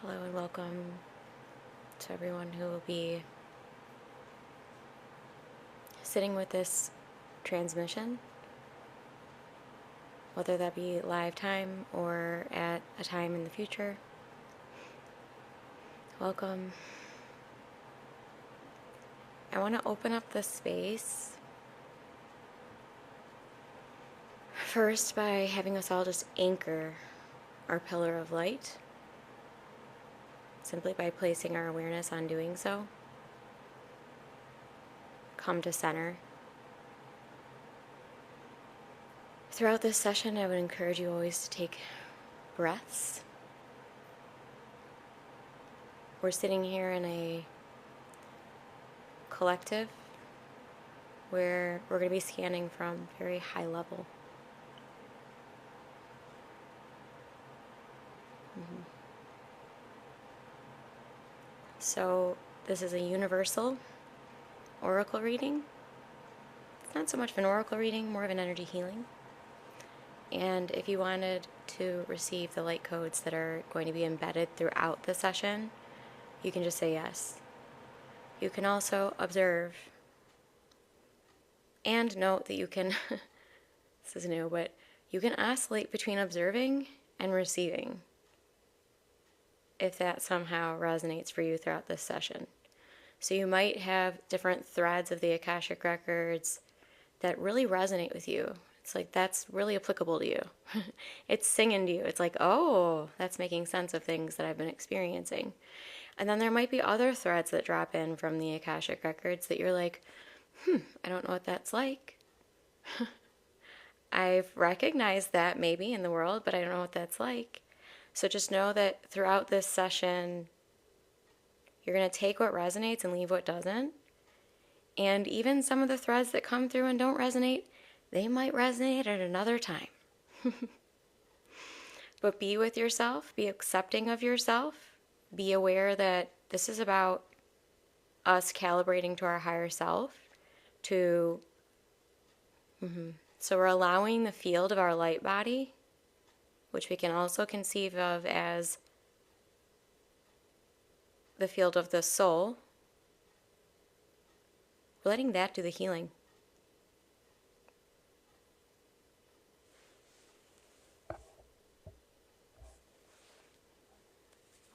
Hello and welcome to everyone who will be sitting with this transmission, whether that be live time or at a time in the future. Welcome. I want to open up this space first by having us all just anchor our pillar of light, simply by placing our awareness on doing so. Come to center. Throughout this session, I would encourage you always to take breaths. We're sitting here in a collective where we're going to be scanning from very high level. So this is a universal oracle reading. It's not so much of an oracle reading, more of an energy healing. And if you wanted to receive the light codes that are going to be embedded throughout the session, you can just say yes. You can also observe and note that you can, this is new, but you can oscillate between observing and receiving if that somehow resonates for you throughout this session. So you might have different threads of the Akashic Records that really resonate with you. It's like that's really applicable to you. It's singing to you. It's like, oh, that's making sense of things that I've been experiencing. And then there might be other threads that drop in from the Akashic Records that you're like, I don't know what that's like. I've recognized that maybe in the world, but I don't know what that's like. So just know that throughout this session, you're going to take what resonates and leave what doesn't. And even some of the threads that come through and don't resonate, they might resonate at another time. But be with yourself, be accepting of yourself, be aware that this is about us calibrating to our higher self, so we're allowing the field of our light body, which we can also conceive of as the field of the soul, we're letting that do the healing.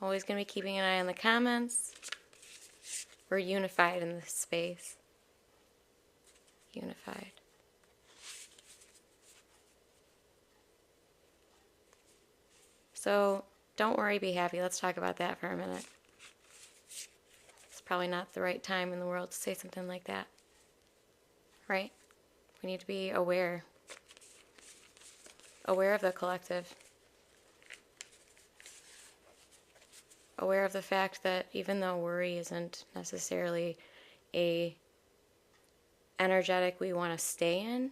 Always going to be keeping an eye on the comments. We're unified in this space. Unified. So don't worry, be happy. Let's talk about that for a minute. It's probably not the right time in the world to say something like that. Right? We need to be aware. Aware of the collective. Aware of the fact that even though worry isn't necessarily a energetic we want to stay in,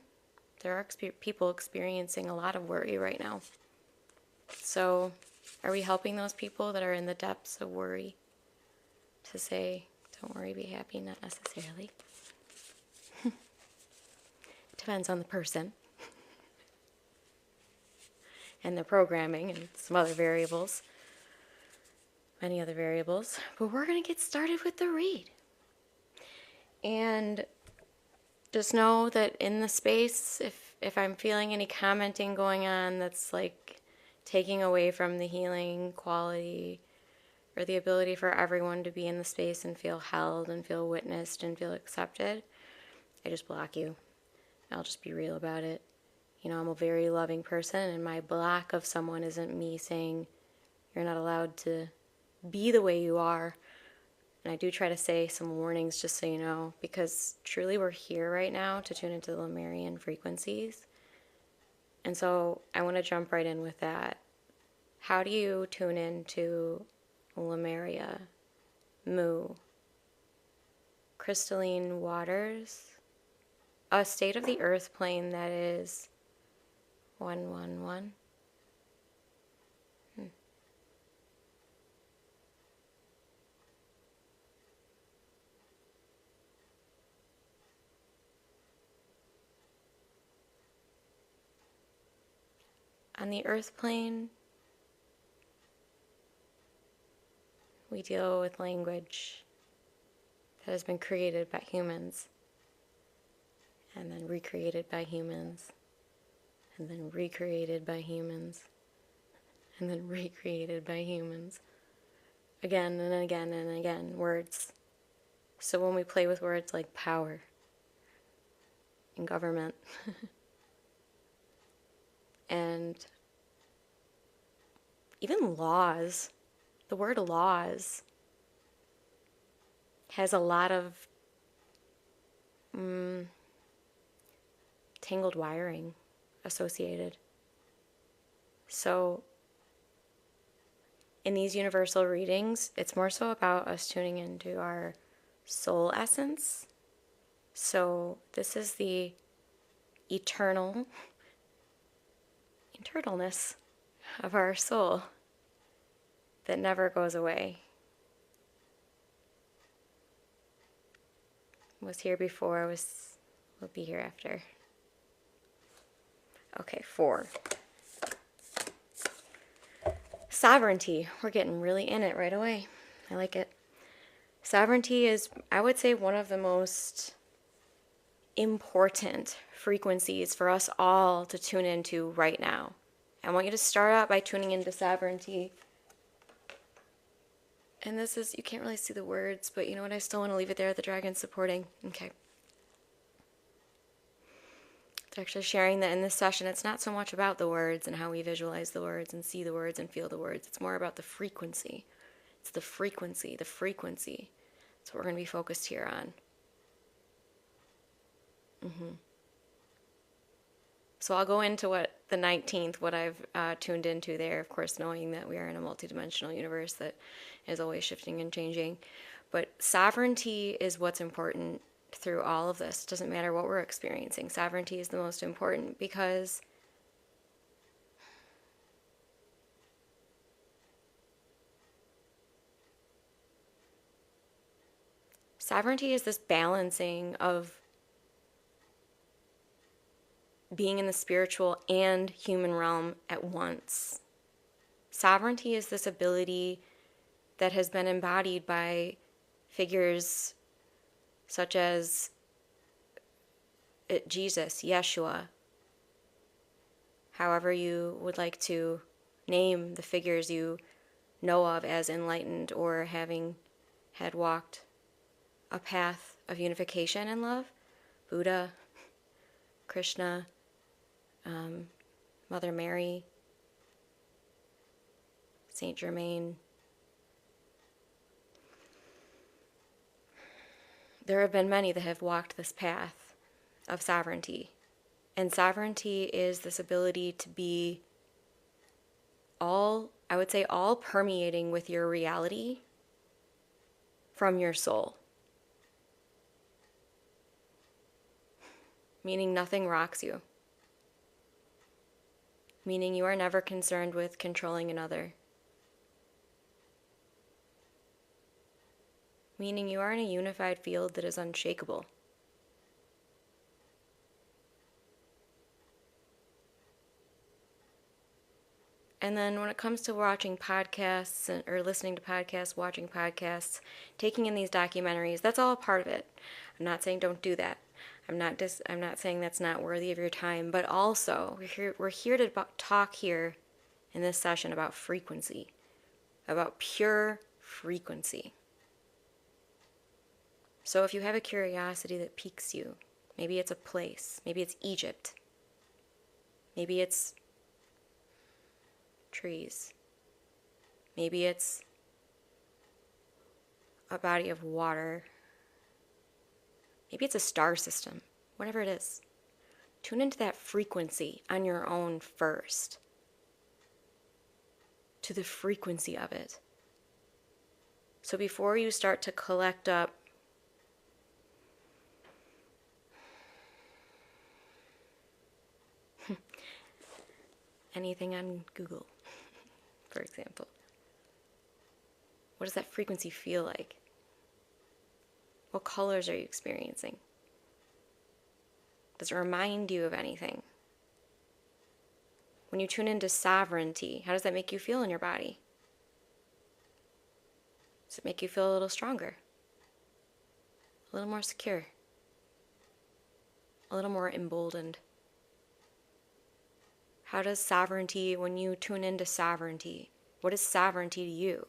there are people experiencing a lot of worry right now. So are we helping those people that are in the depths of worry to say, don't worry, be happy? Not necessarily. Depends on the person and their programming and some other variables, many other variables. But we're going to get started with the read. And just know that in the space, if I'm feeling any commenting going on that's like taking away from the healing quality or the ability for everyone to be in the space and feel held and feel witnessed and feel accepted, I just block you. I'll just be real about it. You know, I'm a very loving person, and my block of someone isn't me saying you're not allowed to be the way you are. And I do try to say some warnings just so you know, because truly we're here right now to tune into the Lemurian frequencies. And so I want to jump right in with that. How do you tune into Lemuria, Mu, crystalline waters, a state of the earth plane that is 111? On the earth plane, we deal with language that has been created by humans, and then recreated by humans, and then recreated by humans, and then recreated by humans. Again and again and again, words. So when we play with words like power and government and even laws, the word laws has a lot of tangled wiring associated. So in these universal readings, it's more so about us tuning into our soul essence. So this is the eternalness of our soul that never goes away. Was here before, will be here after. Okay, 4. Sovereignty. We're getting really in it right away. I like it. Sovereignty is, I would say, one of the most important frequencies for us all to tune into right now. I want you to start out by tuning into sovereignty. And this is, you can't really see the words, but you know what? I still want to leave it there. The dragon's supporting. Okay. They're actually sharing that in this session, it's not so much about the words and how we visualize the words and see the words and feel the words. It's more about the frequency. It's the frequency, the frequency. That's what we're going to be focused here on. So I'll go into what the 19th, what I've tuned into there, of course, knowing that we are in a multidimensional universe that is always shifting and changing. But sovereignty is what's important through all of this. It doesn't matter what we're experiencing. Sovereignty is the most important because sovereignty is this balancing of being in the spiritual and human realm at once. Sovereignty is this ability that has been embodied by figures such as Jesus, Yeshua, however you would like to name the figures you know of as enlightened or having had walked a path of unification and love. Buddha, Krishna, Mother Mary, Saint Germain. There have been many that have walked this path of sovereignty. And sovereignty is this ability to be all permeating with your reality from your soul. Meaning nothing rocks you. Meaning you are never concerned with controlling another. Meaning you are in a unified field that is unshakable. And then when it comes to watching podcasts or listening to podcasts, watching podcasts, taking in these documentaries, that's all a part of it. I'm not saying don't do that. I'm not saying that's not worthy of your time, but also we're here to talk here in this session about frequency, about pure frequency. So if you have a curiosity that piques you, maybe it's a place, maybe it's Egypt, maybe it's trees, maybe it's a body of water, maybe it's a star system, whatever it is. Tune into that frequency on your own first, to the frequency of it. So before you start to collect up anything on Google, for example, what does that frequency feel like? What colors are you experiencing? Does it remind you of anything? When you tune into sovereignty, how does that make you feel in your body? Does it make you feel a little stronger? A little more secure? A little more emboldened? How does sovereignty, when you tune into sovereignty, what is sovereignty to you?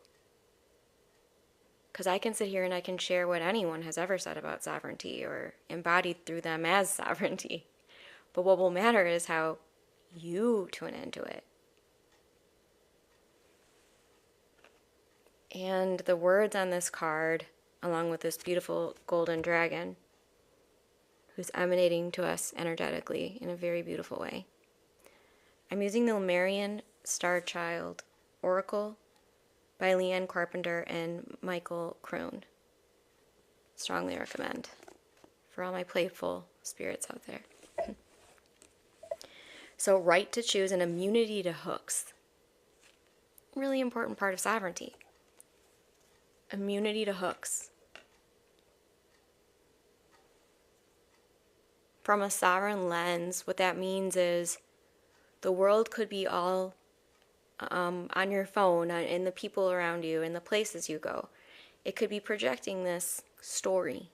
Because I can sit here and I can share what anyone has ever said about sovereignty or embodied through them as sovereignty. But what will matter is how you tune into it. And the words on this card, along with this beautiful golden dragon, who's emanating to us energetically in a very beautiful way. I'm using the Lemurian Star Child Oracle by Leanne Carpenter and Michael Kroon. Strongly recommend for all my playful spirits out there. So, right to choose and immunity to hooks. Really important part of sovereignty. Immunity to hooks. From a sovereign lens, what that means is the world could be all on your phone, in the people around you, in the places you go. It could be projecting this story,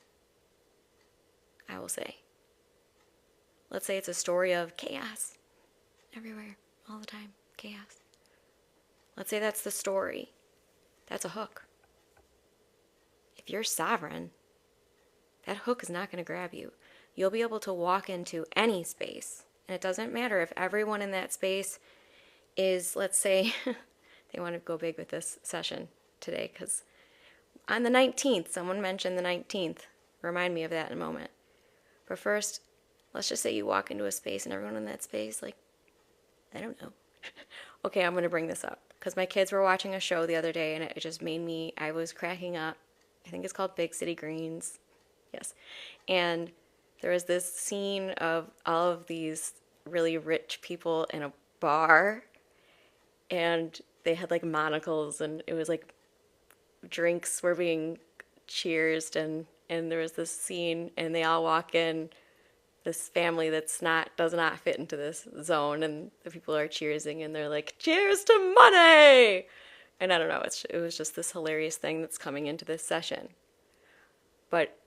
I will say. Let's say it's a story of chaos. Everywhere, all the time, chaos. Let's say that's the story. That's a hook. If you're sovereign, that hook is not going to grab you. You'll be able to walk into any space. And it doesn't matter if everyone in that space is, let's say, they want to go big with this session today, because on the 19th, someone mentioned the 19th. Remind me of that in a moment. But first, let's just say you walk into a space and everyone in that space, like, I don't know. Okay, I'm going to bring this up, because my kids were watching a show the other day, and it just made me, I was cracking up. I think it's called Big City Greens. Yes. And there was this scene of all of these really rich people in a bar, and they had like monocles, and it was like drinks were being cheersed, and there was this scene, and they all walk in, this family does not fit into this zone, and the people are cheersing, and they're like, cheers to money! And I don't know, it was just this hilarious thing that's coming into this session. But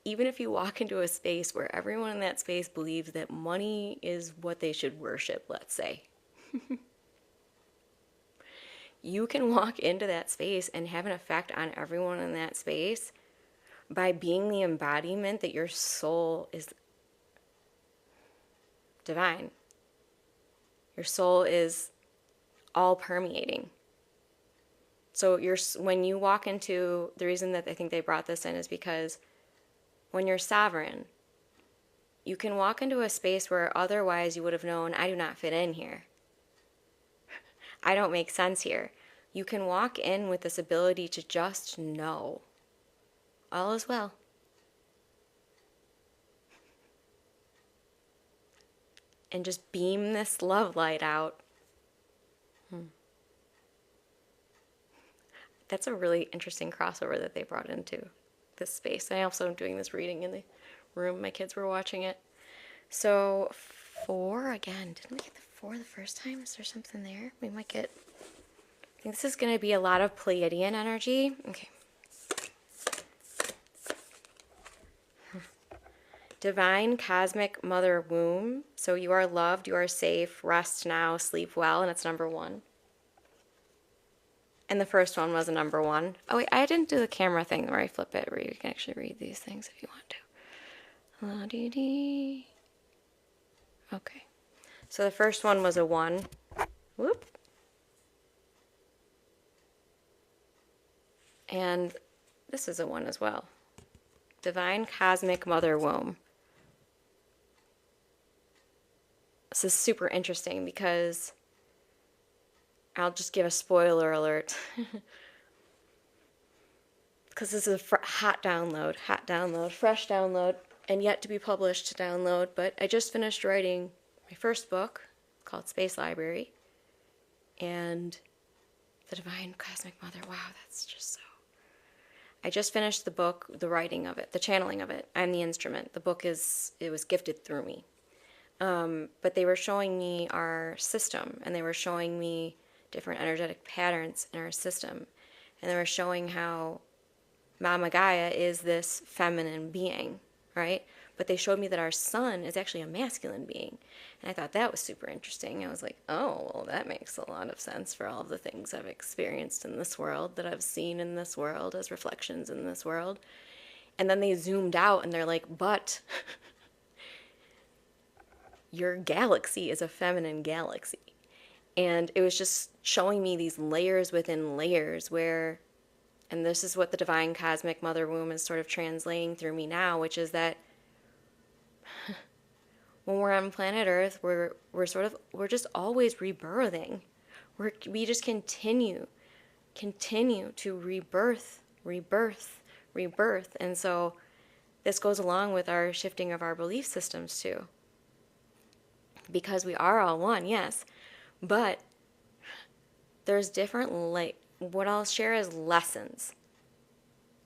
even if you walk into a space where everyone in that space believes that money is what they should worship, let's say, you can walk into that space and have an effect on everyone in that space by being the embodiment that your soul is divine. Your soul is all permeating. So when you walk into, the reason that I think they brought this in is because when you're sovereign, you can walk into a space where otherwise you would have known, I do not fit in here. I don't make sense here. You can walk in with this ability to just know all is well. And just beam this love light out. That's a really interesting crossover that they brought into this space. I also am doing this reading in the room. My kids were watching it. So 4 again. Didn't we get the 4 the first time? Is there something there? We might get... I think this is going to be a lot of Pleiadian energy. Okay. Divine Cosmic Mother Womb. So you are loved, you are safe, rest now, sleep well, and it's number 1. And the first one was a number 1. Oh wait, I didn't do the camera thing where I flip it, where you can actually read these things if you want to. La-dee-dee. Okay. So the first one was a 1. Whoop. And this is a 1 as well. Divine Cosmic Mother Womb. This is super interesting because I'll just give a spoiler alert. Because this is a hot download, fresh download, and yet to be published download. But I just finished writing my first book called Space Library. And the Divine Cosmic Mother, wow, that's just so... I just finished the book, the writing of it, the channeling of it. I'm the instrument. The book it was gifted through me. But they were showing me our system, and they were showing me different energetic patterns in our system. and they were showing how Mama Gaia is this feminine being, right? But they showed me that our sun is actually a masculine being. And I thought that was super interesting. I was like, oh, well, that makes a lot of sense for all of the things I've experienced in this world, that I've seen in this world as reflections in this world. And then they zoomed out and they're like, but your galaxy is a feminine galaxy. And it was just showing me these layers within layers where, and this is what the divine cosmic mother womb is sort of translating through me now, which is that when we're on planet Earth, we're just always rebirthing. We just continue to rebirth. And so this goes along with our shifting of our belief systems too. Because we are all one, yes, but there's different, what I'll share is lessons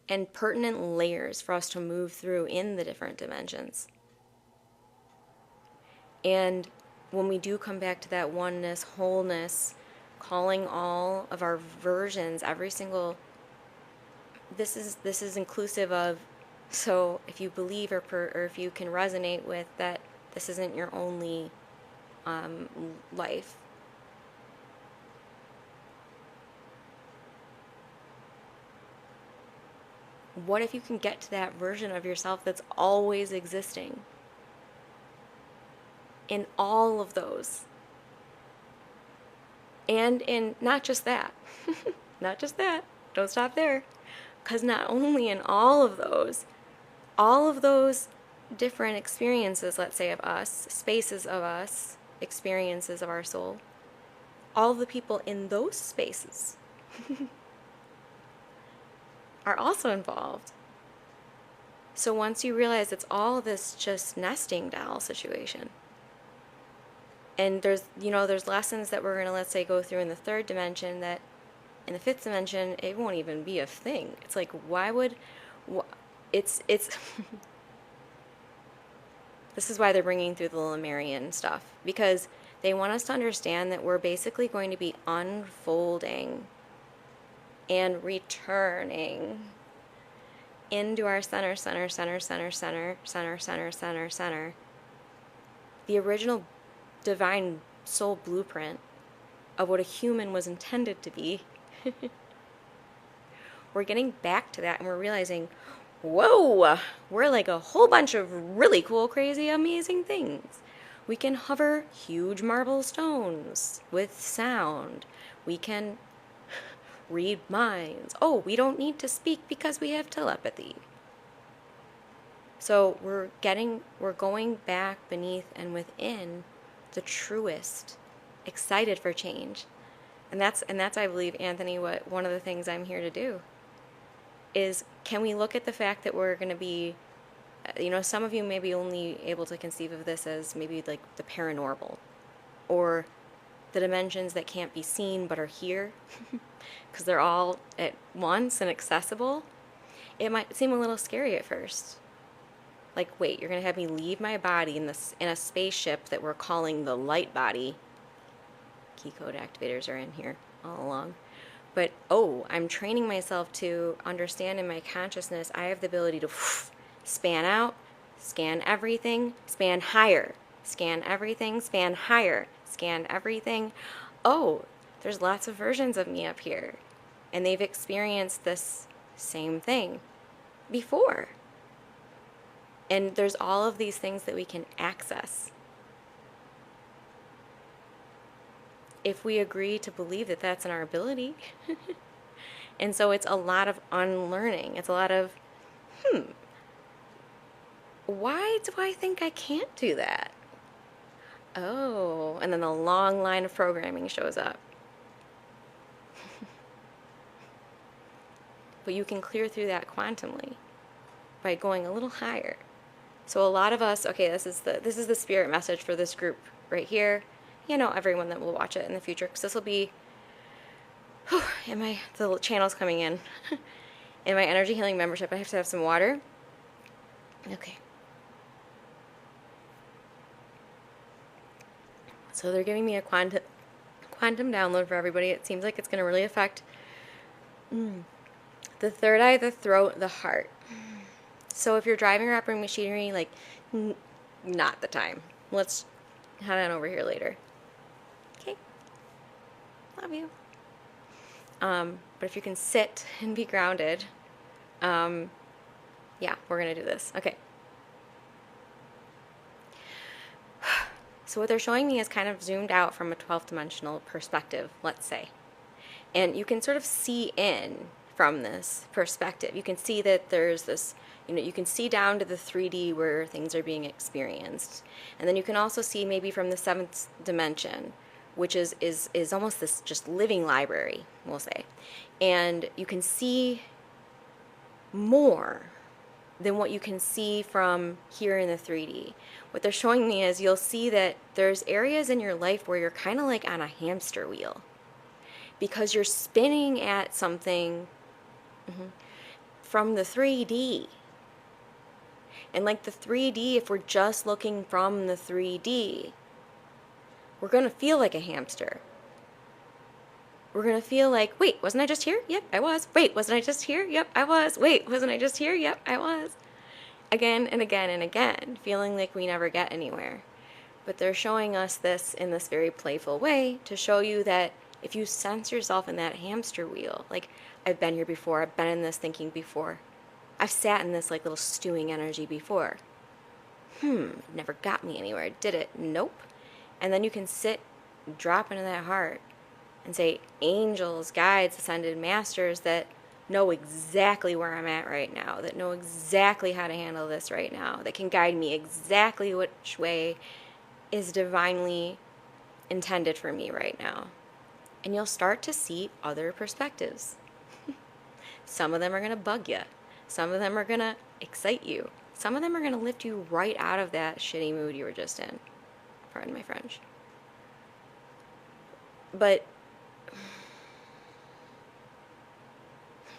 and pertinent layers for us to move through in the different dimensions. And when we do come back to that oneness, wholeness, calling all of our versions, every single, this is inclusive of, so if you believe or if you can resonate with that, this isn't your only life. What if you can get to that version of yourself that's always existing? In all of those. And in not just that. Not just that. Don't stop there. Because not only in all of those different experiences, let's say, of us, spaces of us, experiences of our soul, all of the people in those spaces are also involved. So once you realize it's all this just nesting doll situation, and there's lessons that we're going to, let's say, go through in the third dimension that in the fifth dimension, it won't even be a thing. It's like, it's this is why they're bringing through the Lemurian stuff, because they want us to understand that we're basically going to be unfolding and returning into our center, the original divine soul blueprint of what a human was intended to be. We're getting back to that, and we're realizing, whoa, we're like a whole bunch of really cool, crazy, amazing things. We can hover huge marble stones with sound. We can read minds. Oh, we don't need to speak because we have telepathy. So we're going back beneath and within the truest, excited for change. And that's I believe, Anthony, what one of the things I'm here to do is, can we look at the fact that we're going to be, some of you may be only able to conceive of this as maybe like the paranormal or the dimensions that can't be seen but are here because they're all at once and accessible. It might seem a little scary at first. Like, wait, you're going to have me leave my body in a spaceship that we're calling the light body. Key code activators are in here all along. But, I'm training myself to understand in my consciousness I have the ability to span out, scan everything, span higher, scan everything, span higher, scan everything. Oh, there's lots of versions of me up here. And they've experienced this same thing before. And there's all of these things that we can access. If we agree to believe that that's in our ability. And so it's a lot of unlearning. It's a lot of, why do I think I can't do that? Oh, and then the long line of programming shows up. But you can clear through that quantumly by going a little higher. So a lot of us, this is the spirit message for this group right here. Everyone that will watch it in the future, because this will be, the channel's coming in. In my energy healing membership, I have to have some water. Okay. So they're giving me a quantum download for everybody. It seems like it's going to really affect The third eye, the throat, the heart. So if you're driving or operating machinery, like, not the time. Let's head on over here later. Okay. Love you. But if you can sit and be grounded, yeah, we're going to do this. Okay. So what they're showing me is kind of zoomed out from a 12th dimensional perspective, let's say. And you can sort of see in from this perspective. You can see that there's this, you can see down to the 3D where things are being experienced. And then you can also see maybe from the 7th dimension, which is almost this just living library, we'll say. And you can see more than what you can see from here in the 3D. What they're showing me is you'll see that there's areas in your life where you're kind of like on a hamster wheel because you're spinning at something from the 3D. And like the 3D, if we're just looking from the 3D, we're going to feel like a hamster. We're going to feel like, wait, wasn't I just here? Yep, I was. Wait, wasn't I just here? Yep, I was. Wait, wasn't I just here? Yep, I was. Again and again and again, feeling like we never get anywhere. But they're showing us this in this very playful way to show you that if you sense yourself in that hamster wheel, like, I've been here before, I've been in this thinking before, I've sat in this like little stewing energy before. It never got me anywhere, did it? Nope. And then you can sit, drop into that heart, and say, angels, guides, ascended masters that know exactly where I'm at right now, that know exactly how to handle this right now, that can guide me exactly which way is divinely intended for me right now. And you'll start to see other perspectives. Some of them are going to bug you. Some of them are going to excite you. Some of them are going to lift you right out of that shitty mood you were just in. Pardon my French. But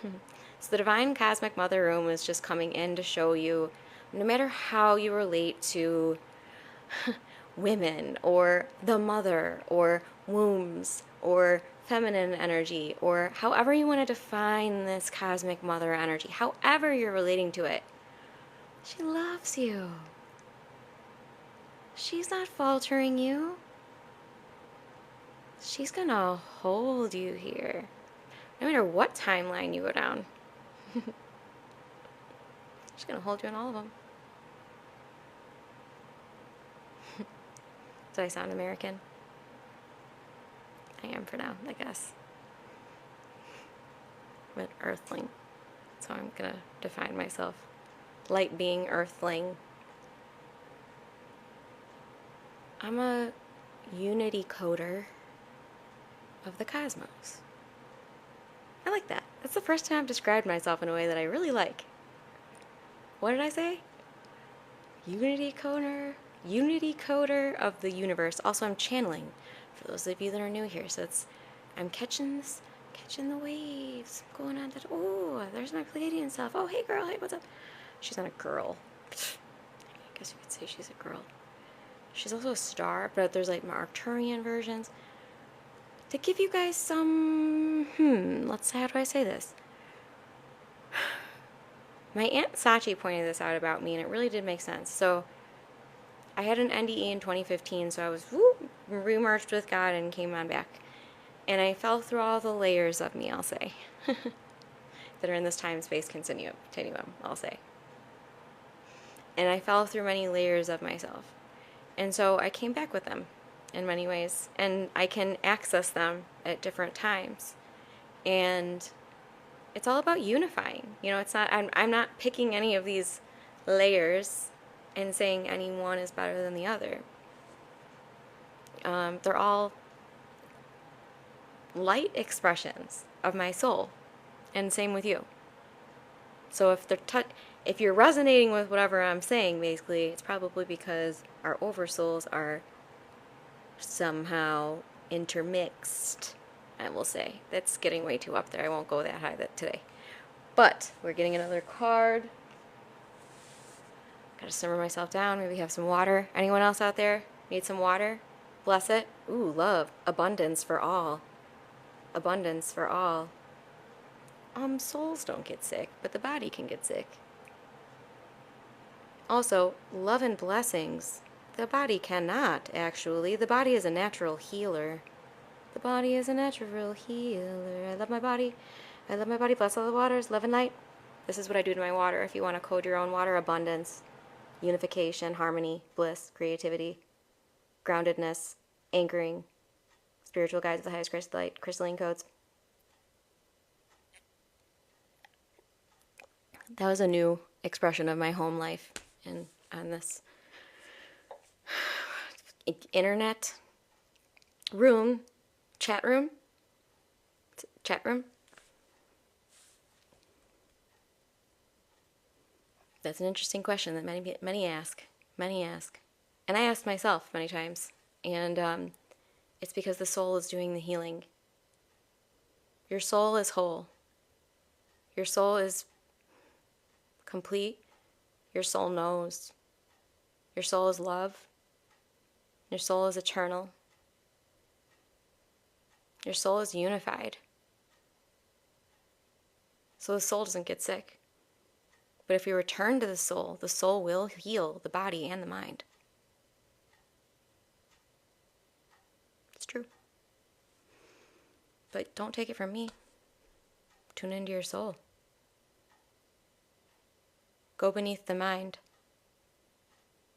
so the Divine Cosmic Mother Room is just coming in to show you, no matter how you relate to women or the mother or wombs or feminine energy or however you want to define this cosmic mother energy, however you're relating to it, she loves you. She's not faltering you. She's gonna hold you here, no matter what timeline you go down. She's gonna hold you in all of them. Do I sound American? I am for now, I guess. I'm an earthling, so I'm gonna define myself. Light being earthling. I'm a unity coder of the cosmos. I like that. That's the first time I've described myself in a way that I really like. What did I say? Unity coder of the universe. Also, I'm channeling for those of you that are new here. So I'm catching the waves going on. Oh, there's my Pleiadian self. Oh, hey girl, hey, what's up? She's not a girl. I guess you could say she's a girl. She's also a star, but there's like my Arcturian versions. To give you guys some, let's see, how do I say this? My Aunt Sachi pointed this out about me, and it really did make sense. So I had an NDE in 2015, so I was remerged with God and came on back. And I fell through all the layers of me, I'll say, that are in this time-space continuum, I'll say. And I fell through many layers of myself. And so I came back with them in many ways, and I can access them at different times. And it's all about unifying. It's not, I'm not picking any of these layers and saying any one is better than the other. They're all light expressions of my soul, and same with you. So if you're resonating with whatever I'm saying, basically, it's probably because our oversouls are somehow intermixed, I will say. That's getting way too up there. I won't go that high today. But we're getting another card. Gotta simmer myself down. Maybe have some water. Anyone else out there need some water? Bless it. Ooh, love. Abundance for all. Abundance for all. souls don't get sick, but the body can get sick. Also, love and blessings. The body cannot, actually. The body is a natural healer. The body is a natural healer. I love my body. I love my body. Bless all the waters. Love and light. This is what I do to my water. If you want to code your own water: abundance, unification, harmony, bliss, creativity, groundedness, anchoring, spiritual guides of the highest crystal light, crystalline codes. That was a new expression of my home life and on this internet room, chat room. That's an interesting question that many ask, and I asked myself many times. And it's because the soul is doing the healing. Your soul is whole. Your soul is complete. Your soul knows. Your soul is love. Your soul is eternal. Your soul is unified. So the soul doesn't get sick. But if you return to the soul will heal the body and the mind. It's true. But don't take it from me. Tune into your soul. Go beneath the mind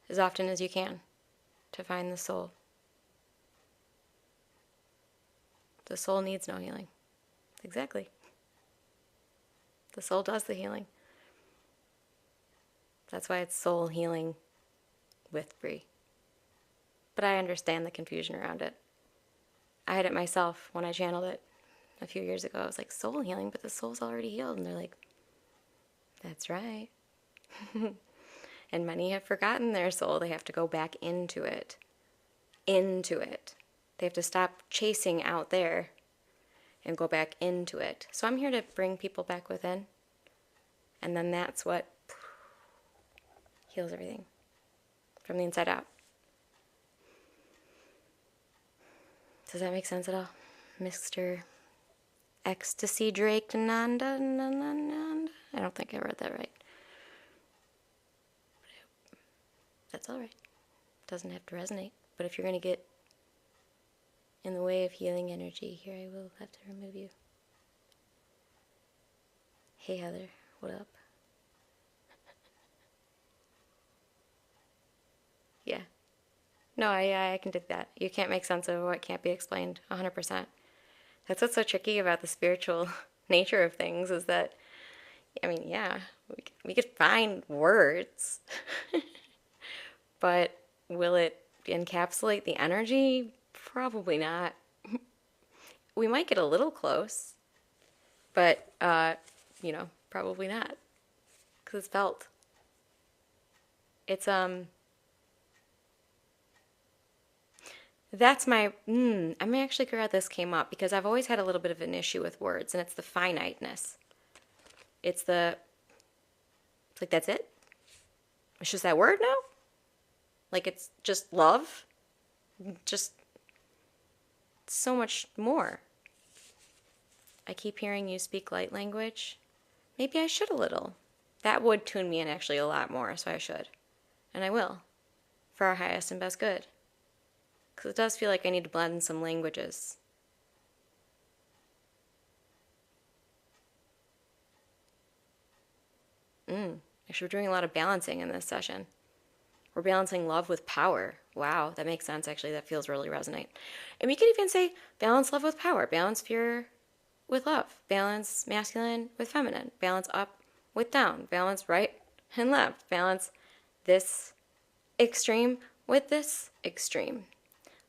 as often as you can to find the soul. The soul needs no healing. Exactly. The soul does the healing. That's why it's soul healing with Bree. But I understand the confusion around it. I had it myself when I channeled it a few years ago. I was like, soul healing, but the soul's already healed. And they're like, that's right. And many have forgotten their soul. They have to go back into it. Into it. They have to stop chasing out there and go back into it. So I'm here to bring people back within. And then that's what heals everything from the inside out. Does that make sense at all? Mr. Ecstasy Drake Nanda? I don't think I read that right. That's all right. Doesn't have to resonate. But if you're going to get in the way of healing energy, here I will have to remove you. Hey Heather, what up? Yeah. No, I can dig that. You can't make sense of what can't be explained 100%. That's what's so tricky about the spiritual nature of things is that, I mean, yeah, we could find words, but will it encapsulate the energy? Probably not. We might get a little close, but, probably not, because it's felt. It's, that's my, I'm actually glad this came up because I've always had a little bit of an issue with words, and it's the finiteness. It's like, that's it? It's just that word now? Like, it's just love? Just so much more. I keep hearing you speak light language. Maybe I should a little. That would tune me in actually a lot more, so I should. And I will. For our highest and best good. Because it does feel like I need to blend some languages. Actually, we're doing a lot of balancing in this session. We're balancing love with power. Wow, that makes sense, actually. That feels really resonate. And we could even say balance love with power. Balance fear with love. Balance masculine with feminine. Balance up with down. Balance right and left. Balance this extreme with this extreme.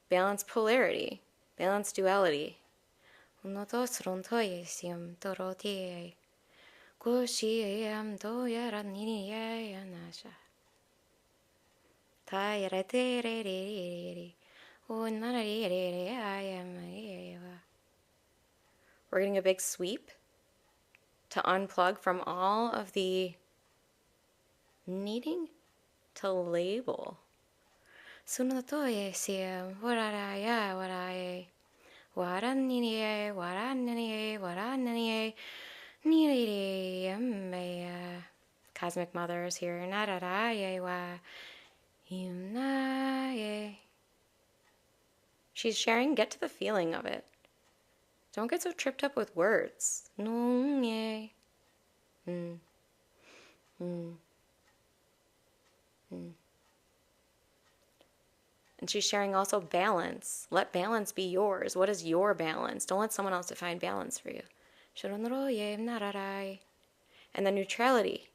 Balance polarity. Balance duality. We're getting a big sweep to unplug from all of the needing to label. Cosmic Mother is here. She's sharing, get to the feeling of it. Don't get so tripped up with words. Mm. Mm. And she's sharing also balance. Let balance be yours. What is your balance? Don't let someone else define balance for you. And then neutrality.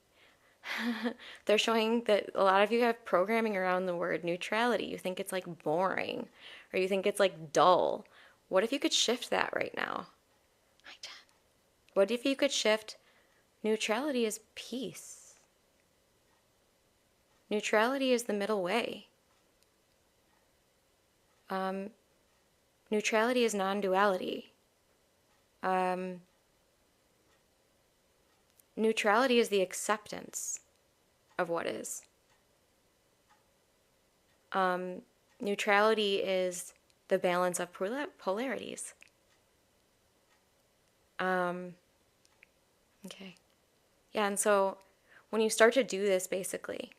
They're showing that a lot of you have programming around the word neutrality. You think it's like boring, or you think it's like dull. What if you could shift that right now? What if you could shift neutrality is peace? Neutrality is the middle way. Neutrality is non-duality. Neutrality is the acceptance of what is. Neutrality is the balance of polarities. Okay. Yeah, and so when you start to do this, basically,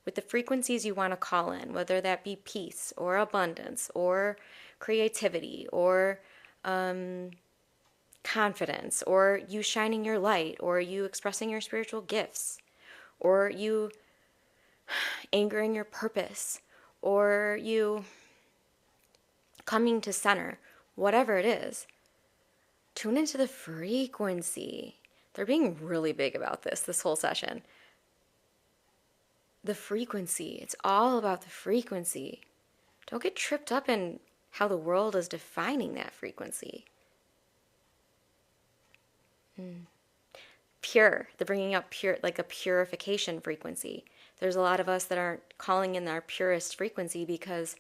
with the frequencies you want to call in, whether that be peace or abundance or creativity or confidence or you shining your light or you expressing your spiritual gifts or you anchoring your purpose or you coming to center, whatever it is, tune into the frequency. They're being really big about this whole session. The frequency. It's all about the frequency. Don't get tripped up in how the world is defining that frequency. Pure. They're bringing up pure, like a purification frequency. There's a lot of us that aren't calling in our purest frequency because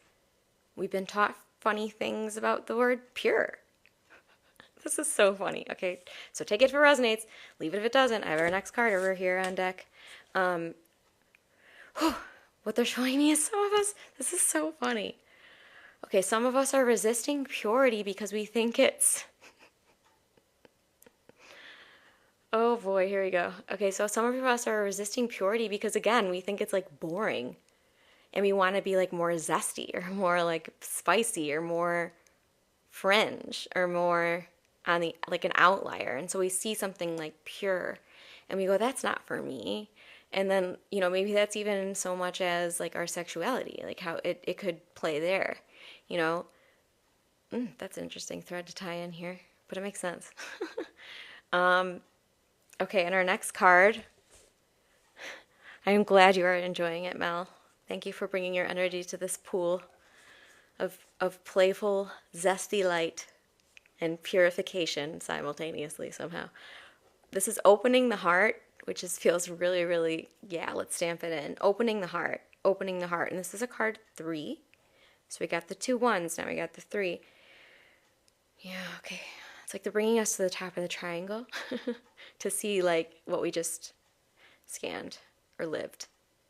we've been taught funny things about the word pure. This is so funny. Okay, so take it if it resonates. Leave it if it doesn't. I have our next card over here on deck. What they're showing me is some of us, this is so funny. Okay, some of us are resisting purity because we think it's... Oh boy, here we go. Okay, so some of us are resisting purity because, again, we think it's like boring. And we want to be like more zesty or more like spicy or more fringe or more on the, like an outlier. And so we see something like pure and we go, that's not for me. And then, you know, maybe that's even so much as like our sexuality, like how it could play there, you know. That's an interesting thread to tie in here, but it makes sense. Okay, and our next card, I am glad you are enjoying it, Mel. Thank you for bringing your energy to this pool of playful, zesty light and purification simultaneously somehow. This is opening the heart, which feels really, really, yeah, let's stamp it in. Opening the heart. And this is a card 3. So we got the 2 1s, now we got the 3. Yeah, okay. It's like they're bringing us to the top of the triangle to see like what we just scanned or lived,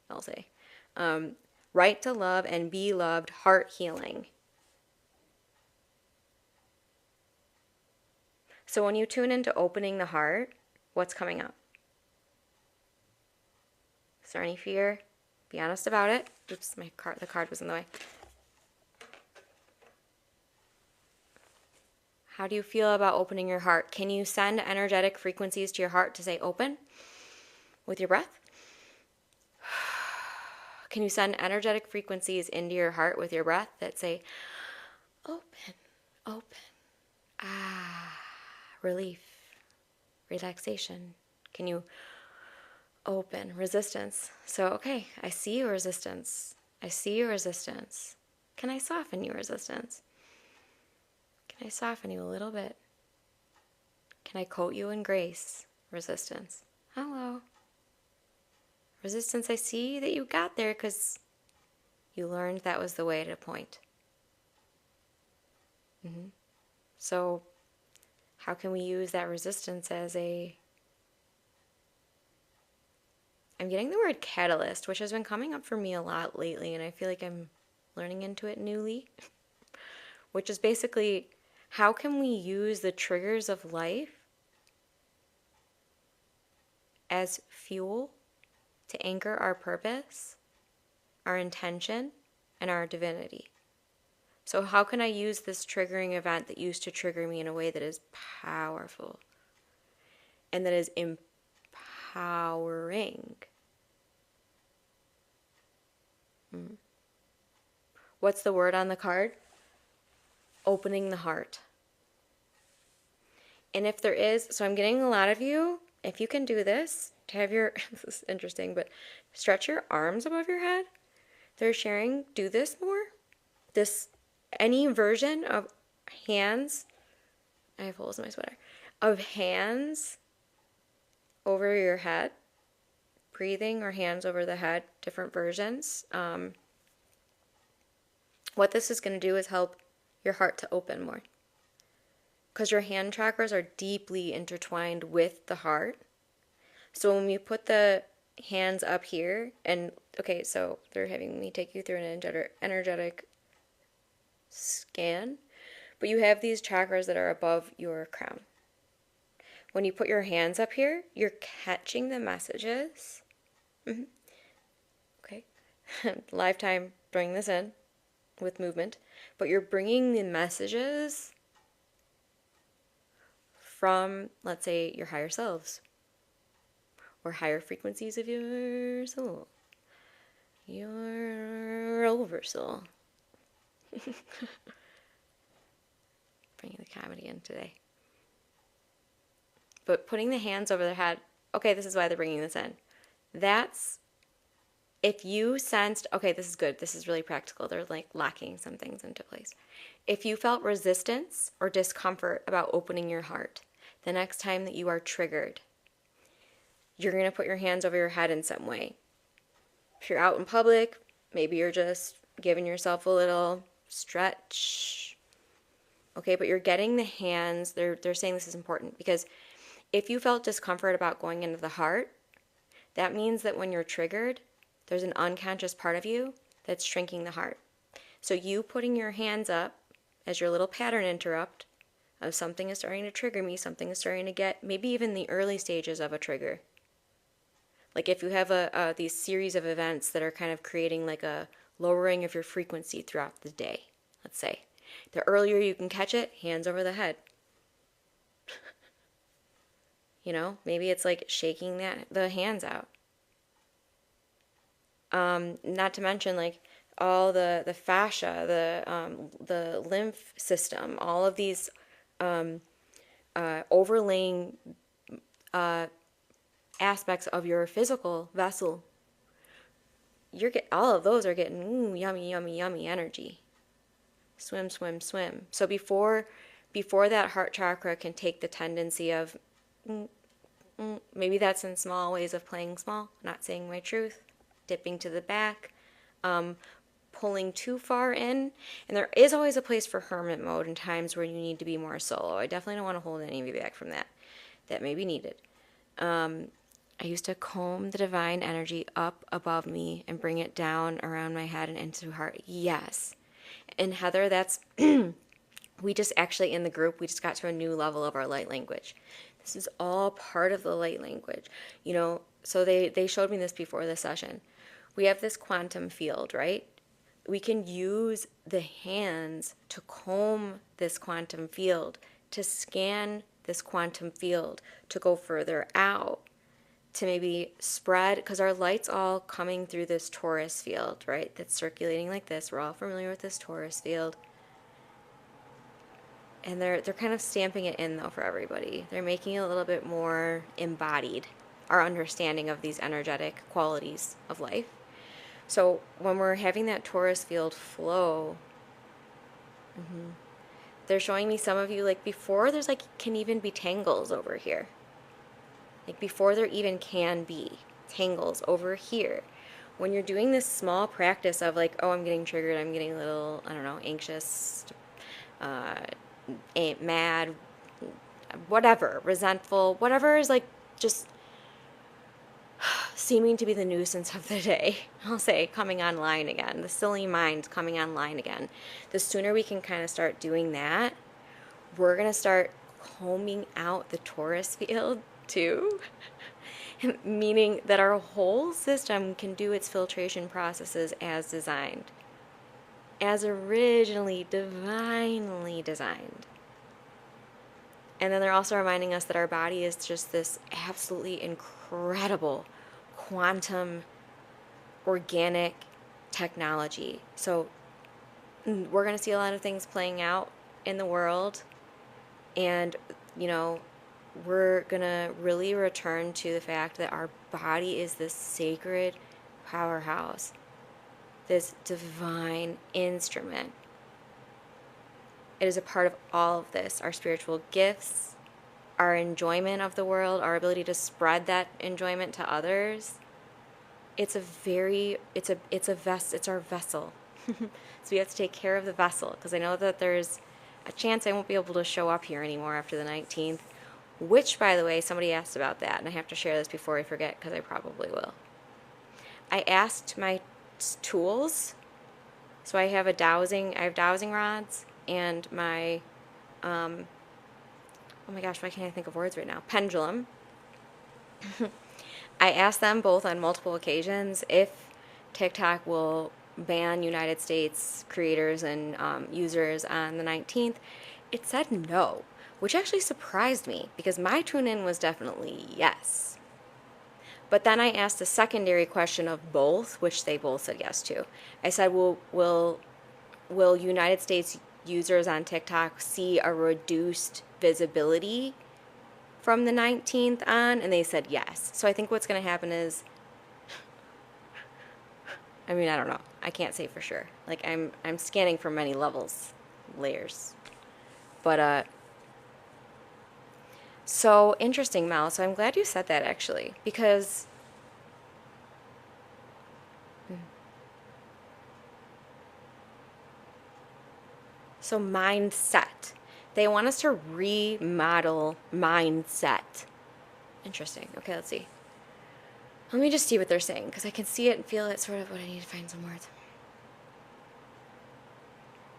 I'll say. Right to love and be loved, heart healing. So when you tune into opening the heart, what's coming up? Is there any fear? Be honest about it. Oops, the card was in the way. How do you feel about opening your heart? Can you send energetic frequencies to your heart to say open with your breath? Can you send energetic frequencies into your heart with your breath that say open, open, relief, relaxation? Can you open resistance? So, okay, I see your resistance. I see your resistance. Can I soften your resistance? Can I soften you a little bit? Can I coat you in grace? Resistance. Hello. Resistance, I see that you got there because you learned that was the way to point. So, how can we use that resistance as a... I'm getting the word catalyst, which has been coming up for me a lot lately, and I feel like I'm learning into it newly, which is basically, how can we use the triggers of life as fuel to anchor our purpose, our intention, and our divinity. So how can I use this triggering event that used to trigger me in a way that is powerful and that is empowering? What's the word on the card? Opening the heart. And if there is, so I'm getting a lot of you, if you can do this, to have your, this is interesting, but stretch your arms above your head. They're sharing, do this more. This, any version of hands, I have holes in my sweater, of hands over your head, breathing or hands over the head, different versions. What this is going to do is help your heart to open more. Because your hand chakras are deeply intertwined with the heart. So when we put the hands up here, and okay, so they're having me take you through an energetic scan, but you have these chakras that are above your crown. When you put your hands up here, you're catching the messages. Okay, lifetime, bring this in with movement, but you're bringing the messages from, let's say, your higher selves or higher frequencies of your soul, your oversoul. Bringing the comedy in today. But putting the hands over their head, okay, this is why they're bringing this in. That's, if you sensed, okay, this is good, this is really practical, they're like locking some things into place. If you felt resistance or discomfort about opening your heart, the next time that you are triggered, you're going to put your hands over your head in some way. If you're out in public, maybe you're just giving yourself a little stretch. Okay, but you're getting the hands, they're saying this is important because if you felt discomfort about going into the heart, that means that when you're triggered, there's an unconscious part of you that's shrinking the heart. So you putting your hands up as your little pattern interrupt of something is starting to trigger me, something is starting to get, maybe even the early stages of a trigger. Like if you have these series of events that are kind of creating like a lowering of your frequency throughout the day, let's say. The earlier you can catch it, hands over the head. You know, maybe it's like shaking the hands out. Not to mention like all the fascia, the lymph system, all of these overlaying aspects of your physical vessel. All of those are getting yummy, yummy, yummy energy. Swim, swim, swim. So before that heart chakra can take the tendency of maybe that's in small ways of playing small, not saying my truth, dipping to the back, pulling too far in. And there is always a place for hermit mode in times where you need to be more solo. I definitely don't want to hold any of you back from that. That may be needed. I used to comb the divine energy up above me and bring it down around my head and into heart. Yes. And Heather, that's, we just actually in the group, we just got to a new level of our light language. This is all part of the light language. You know, so they showed me this before the session. We have this quantum field, right? We can use the hands to comb this quantum field, to scan this quantum field, to go further out, to maybe spread, because our light's all coming through this torus field, right? That's circulating like this. We're all familiar with this torus field. And they're kind of stamping it in, though, for everybody. They're making it a little bit more embodied, our understanding of these energetic qualities of life. So when we're having that torus field flow, they're showing me some of you, like, before there's, like, can even be tangles over here. Like, before there even can be tangles over here. When you're doing this small practice of, like, oh, I'm getting triggered, I'm getting a little, I don't know, anxious, mad, whatever, resentful, whatever is, like, just seeming to be the nuisance of the day, I'll say, coming online again, the silly mind coming online again. The sooner we can kind of start doing that, we're going to start combing out the torus field too. meaning that our whole system can do its filtration processes as designed, as originally divinely designed. And then they're also reminding us that our body is just this absolutely incredible quantum organic technology. So we're going to see a lot of things playing out in the world, and we're going to really return to the fact that our body is this sacred powerhouse, this divine instrument. It is a part of all of this, our spiritual gifts, our enjoyment of the world, our ability to spread that enjoyment to others. It's our vessel. So we have to take care of the vessel, because I know that there's a chance I won't be able to show up here anymore after the 19th, which, by the way, somebody asked about that, and I have to share this before I forget, because I probably will. I asked my tools, so I have dowsing rods, and my, oh my gosh, why can't I think of words right now? Pendulum. I asked them both on multiple occasions if TikTok will ban United States creators and users on the 19th. It said no, which actually surprised me, because my tune-in was definitely yes. But then I asked a secondary question of both, which they both said yes to. I said, will United States users on TikTok see a reduced visibility from the 19th on? And they said yes. So I think what's going to happen is, I don't know. I can't say for sure. Like, I'm scanning for many layers. But, so interesting, Mel. So I'm glad you said that, actually, because so mindset. They want us to remodel mindset. Interesting. Okay, let's see. Let me just see what they're saying, because I can see it and feel it, sort of, but I need to find some words.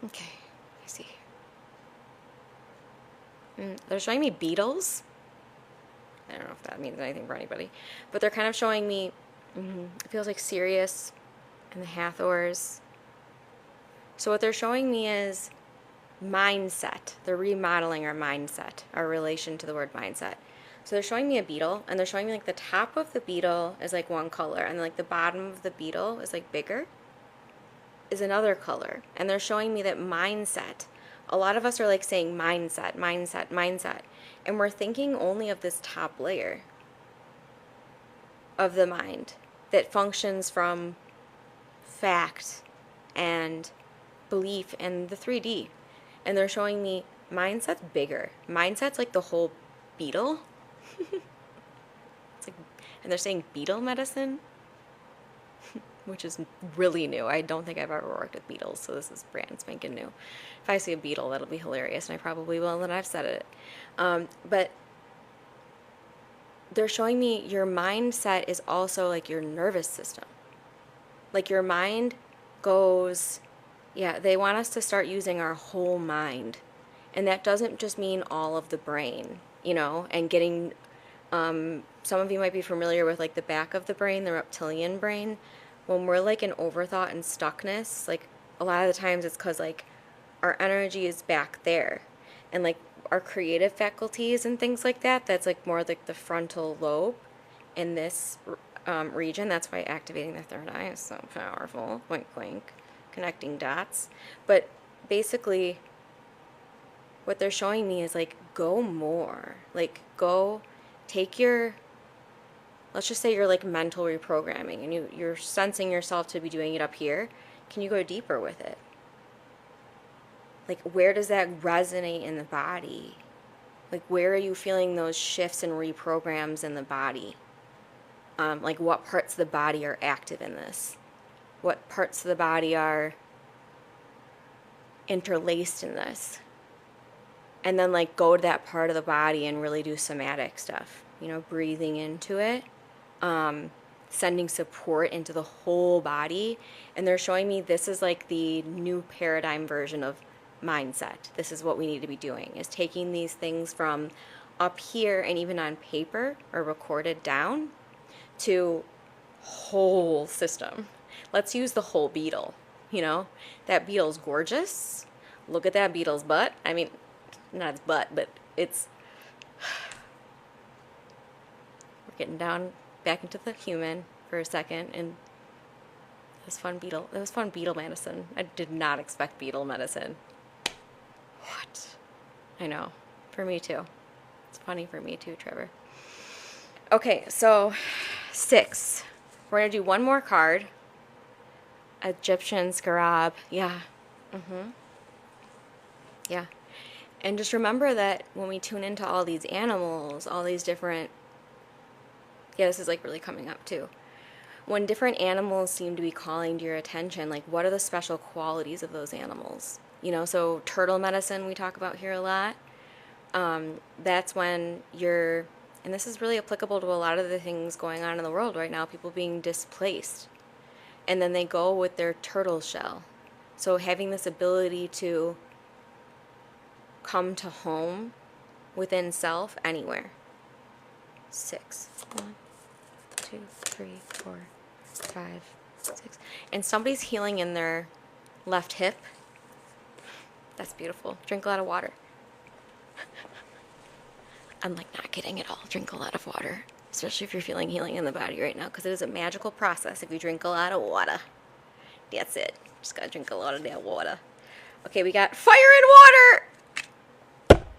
Okay, I see. They're showing me beetles. I don't know if that means anything for anybody, but they're kind of showing me, it feels like Sirius and the Hathors. So what they're showing me is mindset. They're remodeling our mindset, our relation to the word mindset. So they're showing me a beetle, and they're showing me like the top of the beetle is like one color, and like the bottom of the beetle is like bigger, is another color. And they're showing me that mindset, a lot of us are like saying mindset, mindset, mindset, and we're thinking only of this top layer of the mind that functions from fact and belief and the 3D. And they're showing me mindset's bigger. Mindset's like the whole beetle. It's like, and they're saying beetle medicine, which is really new. I don't think I've ever worked with beetles, so this is brand spanking new. If I see a beetle, that'll be hilarious, and I probably will, and then I've said it. But they're showing me your mindset is also like your nervous system. Like your mind goes, they want us to start using our whole mind. And that doesn't just mean all of the brain, and getting, some of you might be familiar with like the back of the brain, the reptilian brain. When we're like in overthought and stuckness, like a lot of the times it's because like our energy is back there, and like our creative faculties and things like that, that's like more like the frontal lobe in this region. That's why activating the third eye is so powerful. Wink, wink. Connecting dots. But basically what they're showing me is like, go more. Like, go take your, let's just say you're like mental reprogramming, and you're sensing yourself to be doing it up here. Can you go deeper with it? Like, where does that resonate in the body? Like, where are you feeling those shifts and reprograms in the body? Like, what parts of the body are active in this? What parts of the body are interlaced in this? And then, like, go to that part of the body and really do somatic stuff. Breathing into it, sending support into the whole body. And they're showing me this is like the new paradigm version of mindset. This is what we need to be doing, is taking these things from up here and even on paper or recorded down, to whole system. Let's use the whole beetle, you know? That beetle's gorgeous. Look at that beetle's butt. I mean, not its butt, but it's... We're getting down back into the human for a second, and it was fun beetle medicine. I did not expect beetle medicine. What? I know. For me too. It's funny for me too, Trevor. Okay, so 6. We're going to do one more card. Egyptian scarab. Yeah. Yeah. And just remember that when we tune into all these animals, all these different... Yeah, this is like really coming up too. When different animals seem to be calling to your attention, like what are the special qualities of those animals? You know, so turtle medicine we talk about here a lot. That's when you're... And this is really applicable to a lot of the things going on in the world right now, people being displaced. And then they go with their turtle shell. So having this ability to come to home within self anywhere. 6. 1, 2, 3, 4, 5, 6. And somebody's healing in their left hip. That's beautiful. Drink a lot of water. I'm like not kidding at all. Drink a lot of water, especially if you're feeling healing in the body right now, because it is a magical process if you drink a lot of water. That's it. Just gotta drink a lot of that water. Okay, we got fire and water!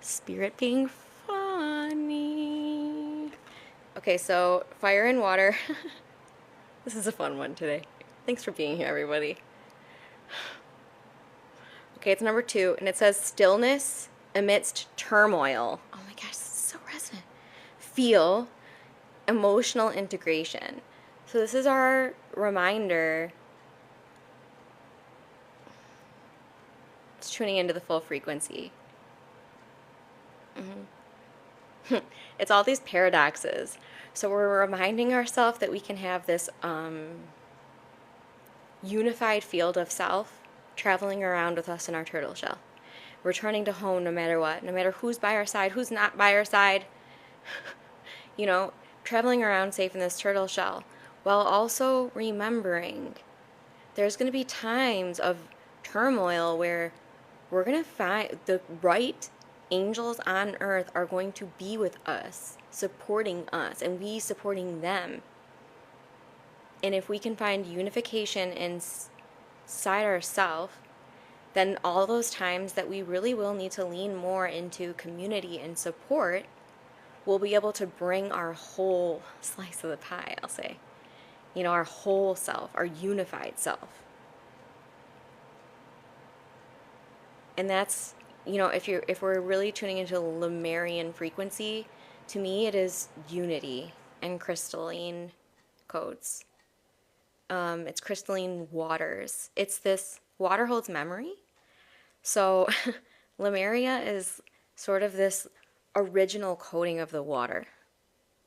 Spirit being funny. Okay, so fire and water. This is a fun one today. Thanks for being here, everybody. Okay, it's number 2, and it says stillness amidst turmoil. Oh my gosh, this is so resonant. Feel emotional integration. So this is our reminder. It's tuning into the full frequency. It's all these paradoxes. So we're reminding ourselves that we can have this unified field of self traveling around with us in our turtle shell, returning to home no matter what, no matter who's by our side, who's not by our side, you know, traveling around safe in this turtle shell, while also remembering there's going to be times of turmoil where we're going to find the right angels on earth are going to be with us, supporting us, and we supporting them. And if we can find unification inside ourselves, then all those times that we really will need to lean more into community and support, we'll be able to bring our whole slice of the pie, I'll say. You know, our whole self, our unified self. And that's, you know, if we're really tuning into Lemurian frequency, to me it is unity and crystalline codes. It's crystalline waters. It's this, water holds memory. So Lemuria is sort of this original coding of the water,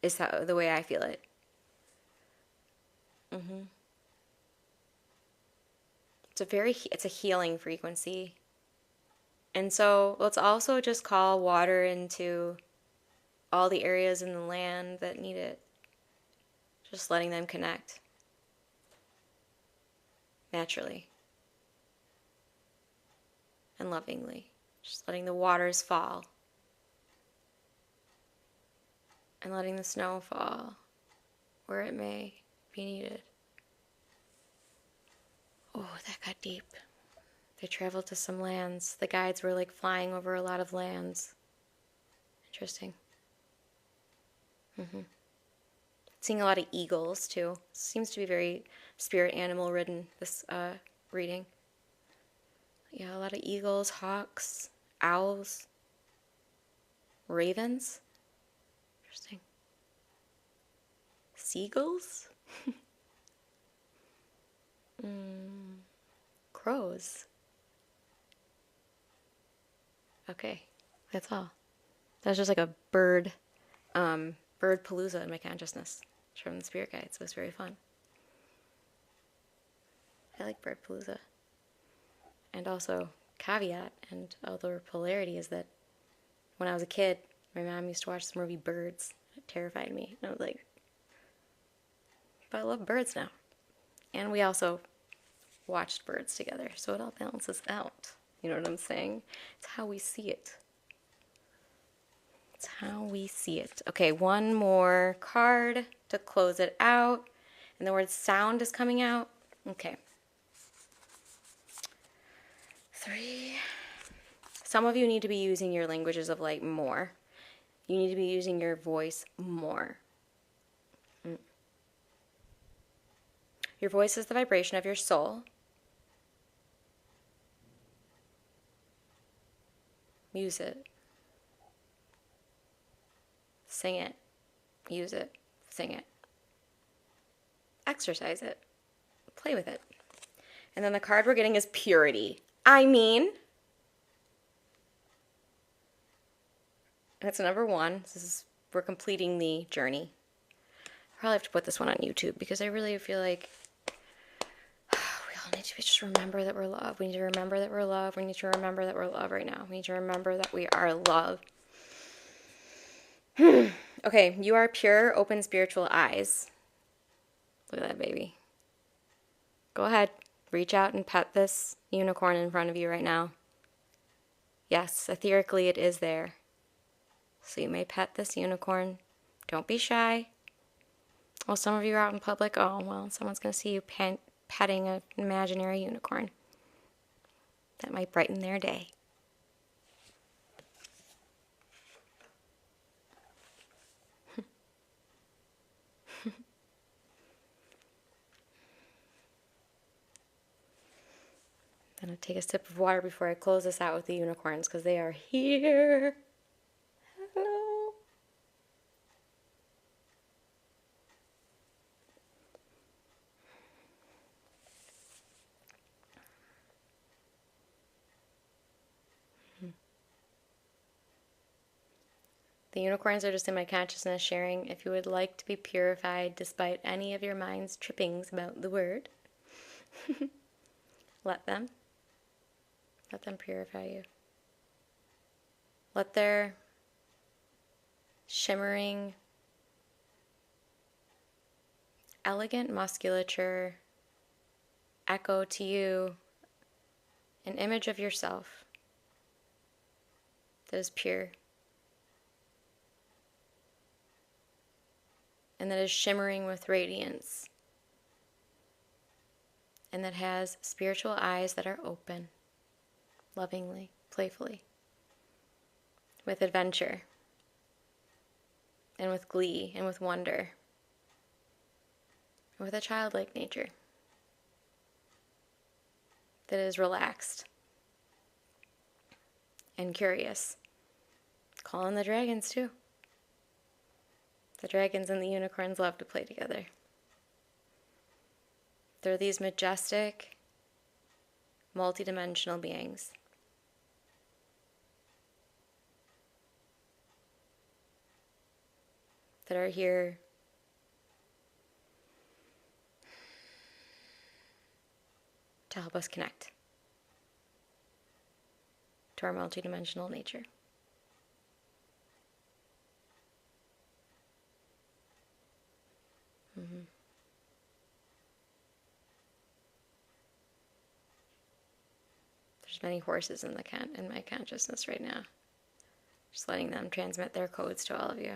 is the way I feel it. It's a healing frequency. And so let's also just call water into all the areas in the land that need it. Just letting them connect naturally and lovingly. Just letting the waters fall and letting the snow fall where it may be needed. Oh, that got deep. They traveled to some lands. The guides were like flying over a lot of lands. Interesting. Seeing a lot of eagles too. Seems to be very spirit animal ridden, this reading. Yeah, a lot of eagles, hawks, owls, ravens. Interesting. Seagulls? Crows. Okay, that's all. That was just like a bird palooza in my consciousness from the spirit guides. It was very fun. I like bird palooza. And also, caveat and other polarity is that When I was a kid, my mom used to watch the movie Birds. It terrified me. And I was like, but I love birds now. And we also watched Birds together, so it all balances out. You know what I'm saying? It's how we see it. It's how we see it. Okay, one more card to close it out. And the word sound is coming out. Okay. 3. Some of you need to be using your languages of light more. You need to be using your voice more. Your voice is the vibration of your soul. Use it. Sing it. Use it. Sing it. Exercise it. Play with it. And then the card we're getting is purity. I mean, that's number 1. We're completing the journey. I probably have to put this one on YouTube because I really feel like we all need to just remember that we're loved. We need to remember that we're loved. We need to remember that we're loved right now. We need to remember that we are loved. Okay, you are pure, open spiritual eyes. Look at that baby. Go ahead. Reach out and pet this unicorn in front of you right now. Yes, ethерically it is there. So you may pet this unicorn. Don't be shy. Well, some of you are out in public. Oh, well, someone's going to see you petting an imaginary unicorn. That might brighten their day. I'm going to take a sip of water before I close this out with the unicorns because they are here. Hello. The unicorns are just in my consciousness sharing if you would like to be purified despite any of your mind's trippings about the word. Let them. Let them purify you. Let their shimmering, elegant musculature echo to you an image of yourself that is pure and that is shimmering with radiance and that has spiritual eyes that are open, lovingly, playfully, with adventure and with glee and with wonder and with a childlike nature that is relaxed and curious. Call in the dragons too. The dragons and the unicorns love to play together. They're these majestic, multidimensional beings. That are here to help us connect to our multidimensional nature. There's many horses in my consciousness right now. Just letting them transmit their codes to all of you.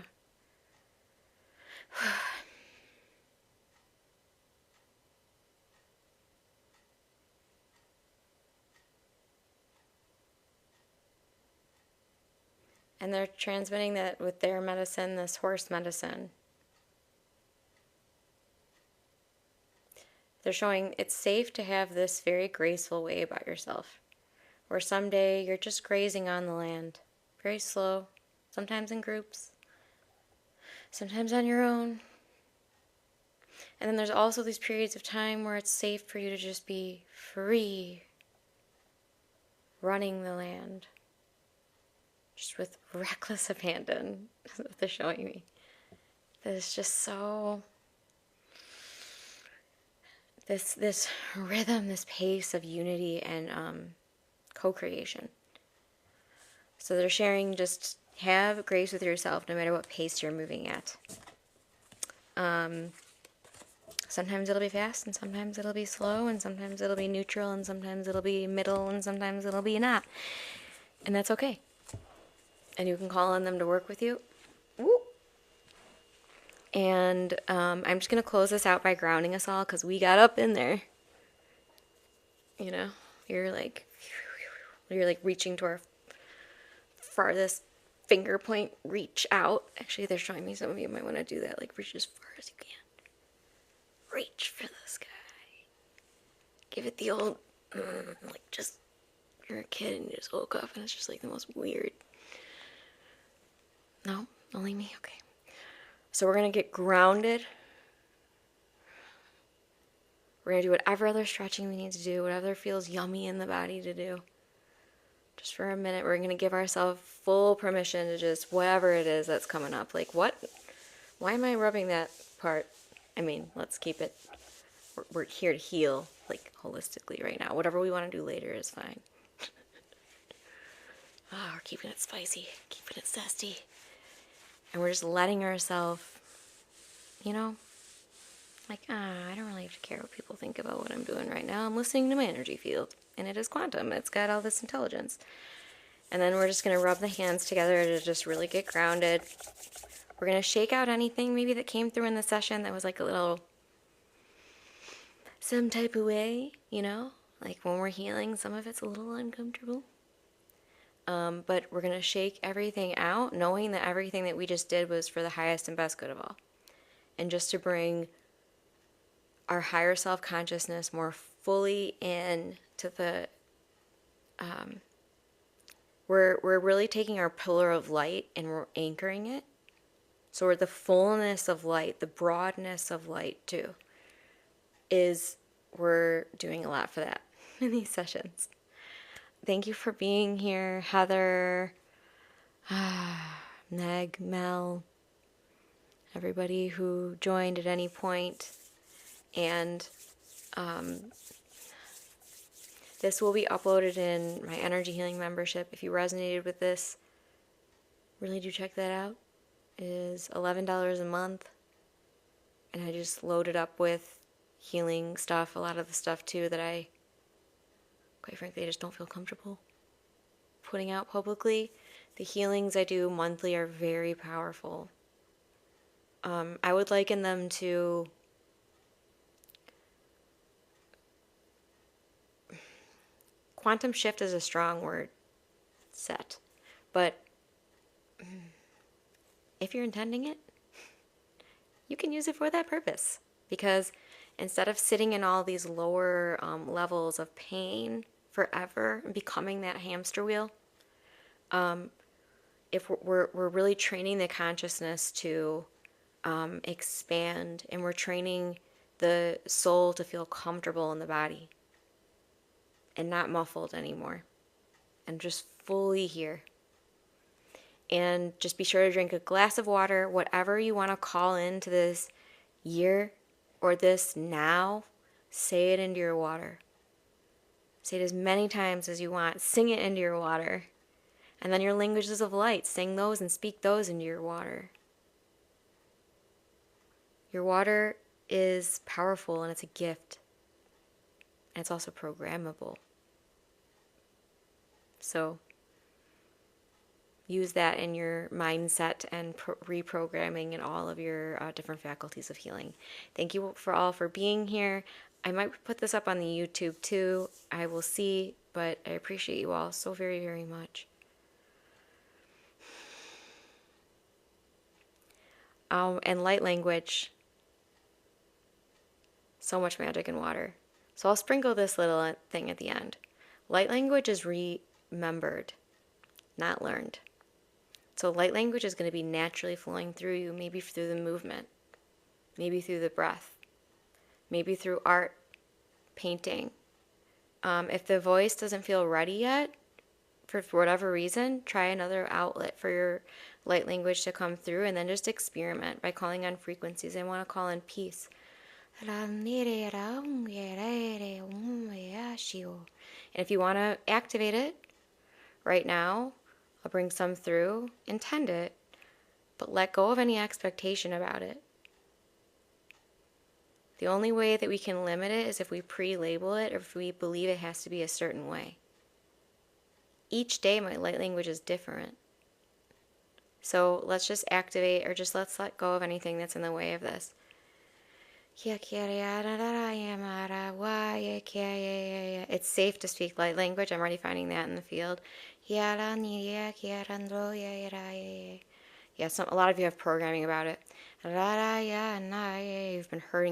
And they're transmitting that with their medicine, this horse medicine. They're showing it's safe to have this very graceful way about yourself. Where someday you're just grazing on the land. Very slow, sometimes in groups, sometimes on your own. And then there's also these periods of time where it's safe for you to just be free, running the land. Just with reckless abandon, is what they're showing me. That is just so, this rhythm, this pace of unity and co-creation. So they're sharing just Have grace with yourself no matter what pace you're moving at. Sometimes it'll be fast, and sometimes it'll be slow, and sometimes it'll be neutral, and sometimes it'll be middle, and sometimes it'll be not. And that's okay. And you can call on them to work with you. Woo. And I'm just going to close this out by grounding us all because we got up in there. You know, you're like reaching to our farthest finger point, reach out. Actually, they're showing me some of you might want to do that, like reach as far as you can. Reach for the sky. Give it the old, like just, you're a kid and you just woke up and it's just like the most weird. No? Only me? Okay. So we're going to get grounded. We're going to do whatever other stretching we need to do, whatever feels yummy in the body to do. Just for a minute, we're going to give ourselves full permission to just whatever it is that's coming up. Like, what? Why am I rubbing that part? I mean, let's keep it. We're here to heal, like, holistically right now. Whatever we want to do later is fine. We're keeping it spicy, keeping it zesty. And we're just letting ourselves, you know, like, I don't really have to care what people think about what I'm doing right now. I'm listening to my energy field, and it is quantum. It's got all this intelligence. And then we're just going to rub the hands together to just really get grounded. We're going to shake out anything maybe that came through in the session that was like a little, some type of way, you know? Like when we're healing, some of it's a little uncomfortable. But we're going to shake everything out, knowing that everything that we just did was for the highest and best good of all. And just to bring our higher self-consciousness more fully in to the, we're really taking our pillar of light and we're anchoring it. So we're the fullness of light, the broadness of light too, we're doing a lot for that in these sessions. Thank you for being here, Heather, Meg, Mel, everybody who joined at any point. And this will be uploaded in my energy healing membership. If you resonated with this, really do check that out. It is $11 a month. And I just load it up with healing stuff, a lot of the stuff too that I, quite frankly, I just don't feel comfortable putting out publicly. The healings I do monthly are very powerful. I would liken them to quantum shift is a strong word set, but if you're intending it, you can use it for that purpose. Because instead of sitting in all these lower levels of pain forever and becoming that hamster wheel, if we're really training the consciousness to expand, and we're training the soul to feel comfortable in the body and not muffled anymore and just fully here. And just be sure to drink a glass of water, whatever you want to call into this year or this now, say it into your water. Say it as many times as you want. Sing it into your water. And then your languages of light, sing those and speak those into your water. Your water is powerful and it's a gift. And it's also programmable. So use that in your mindset and reprogramming in all of your different faculties of healing. Thank you for being here. I might put this up on the YouTube too. I will see, but I appreciate you all so very, very much. And light language, so much magic in water. So I'll sprinkle this little thing at the end. Light language is remembered, not learned. So light language is going to be naturally flowing through you, maybe through the movement, maybe through the breath, maybe through art, painting. If the voice doesn't feel ready yet, for whatever reason, try another outlet for your light language to come through, and then just experiment by calling on frequencies. I want to call in peace. And if you want to activate it right now, I'll bring some through, intend it, but let go of any expectation about it. The only way that we can limit it is if we pre-label it or if we believe it has to be a certain way. Each day my light language is different. So let's just activate, or just let's let go of anything that's in the way of this. It's safe to speak light language. I'm already finding that in the field. Yeah, a lot of you have programming about it.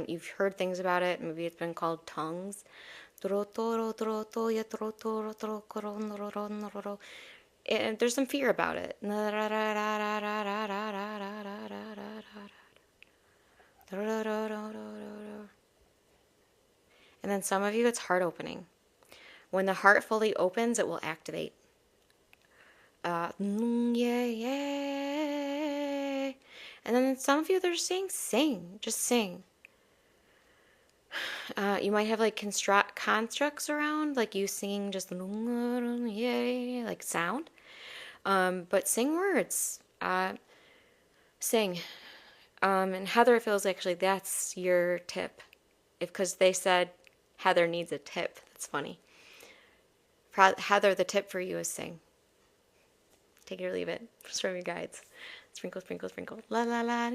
You've heard things about it. Maybe it's been called tongues. And there's some fear about it. And then some of you, it's heart opening. When the heart fully opens, it will activate. And then some of you, they're saying sing. Just sing. You might have like constructs around, like you singing just like sound. But sing words. Sing. And Heather feels actually that's your tip. Because they said Heather needs a tip. That's funny. Heather, the tip for you is sing. Take it or leave it. Just from your guides. Sprinkle, sprinkle, sprinkle. La la la.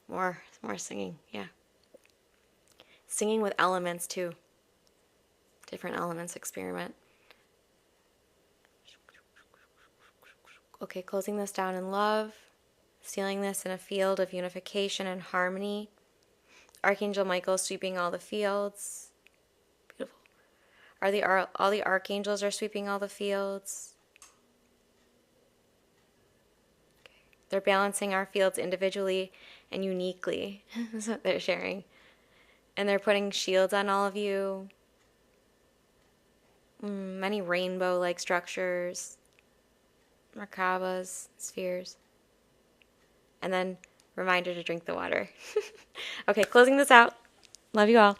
More singing. Yeah. Singing with elements too. Different elements experiment. Okay, closing this down in love. Sealing this in a field of unification and harmony. Archangel Michael sweeping all the fields. Beautiful. All the archangels are sweeping all the fields. Okay. They're balancing our fields individually and uniquely. That's what they're sharing. And they're putting shields on all of you. Many rainbow-like structures. Merkabas, spheres. And then reminder to drink the water. Okay, closing this out. Love you all.